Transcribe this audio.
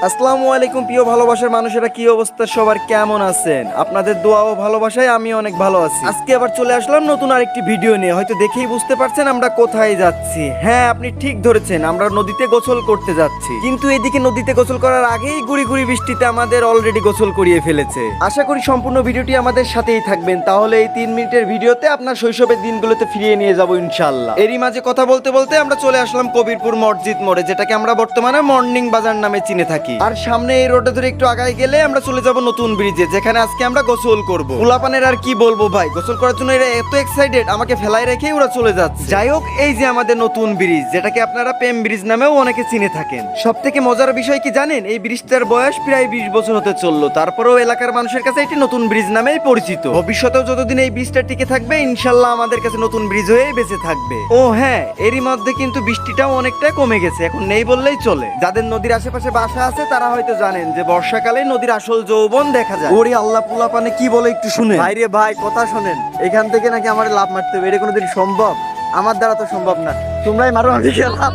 আসসালামু আলাইকুম প্রিয় ভালোবাসার মানুষেরা, কি অবস্থা সবার, কেমন আছেন? আপনাদের দোয়া ও ভালোবাসায় আমি অনেক ভালো আছি। আজকে আবার চলে আসলাম নতুন আরেকটি ভিডিও নিয়ে। হয়তো দেখেই বুঝতে পারছেন আমরা কোথায় যাচ্ছি। হ্যাঁ, আপনি ঠিক ধরেছেন, আমরা নদীতে গোসল করতে যাচ্ছি। কিন্তু এদিকে নদীতে গোসল করার আগেই গুড়ি গুড়ি বৃষ্টিতে আমাদের অলরেডি গোসল করিয়ে ফেলেছে। আশা করি সম্পূর্ণ ভিডিওটি আমাদের সাথেই থাকবেন, তাহলে এই 3 মিনিটের ভিডিওতে আপনার শৈশবের দিনগুলোতে ফিরিয়ে নিয়ে যাবো ইনশাআল্লাহ। এরই মাঝে কথা বলতে বলতে আমরা চলে আসলাম কবিরপুর মসজিদ মোড়ে, যেটাকে আমরা বর্তমানে মর্নিং বাজার নামে চিনে থাকি। আর সামনে এই রোডে ধরে একটু আগায় গেলে আমরা চলে যাব নতুন ব্রিজে, যেখানে আজকে আমরা গোসল করব। পোলাপানের আর কি বলবো ভাই, গোসল করার জন্য এরা এত এক্সাইটেড, আমাকে ফেলাই রেখে ওরা চলে যাচ্ছে। যাই হোক, এই যে আমাদের নতুন ব্রিজ, যেটাকে আপনারা প্রেম ব্রিজ নামেও অনেকে চিনে থাকেন। সব থেকে মজার বিষয় কি জানেন, এই ব্রিজটার বয়স প্রায় 20 বছর হতে চললো, তারপরেও এলাকার মানুষের কাছে এটি নতুন ব্রিজ নামেই পরিচিত। ভবিষ্যতেও যতদিন এই ব্রিজটা টিকে থাকবে, ইনশাল্লাহ আমাদের কাছে নতুন ব্রিজ হয়েই বেঁচে থাকবে। ও হ্যাঁ, এরই মধ্যে কিন্তু বৃষ্টিটাও অনেকটা কমে গেছে, এখন নেই বললেই চলে। যাদের নদীর আশেপাশে বাসা আছে তারা হয়তো জানেন যে বর্ষাকালে নদীর আসল যৌবন দেখা যায়। ওরে আল্লাহ, পোলাপানে কি বলে একটু শুনে। ভাই রে ভাই, কথা শোনেন, এখান থেকে নাকি আমার লাভ মারতে হবে, এটা কোনোদিন সম্ভব? আমার দ্বারা তো সম্ভব না, তোমরাই মারো, আমি লাভ।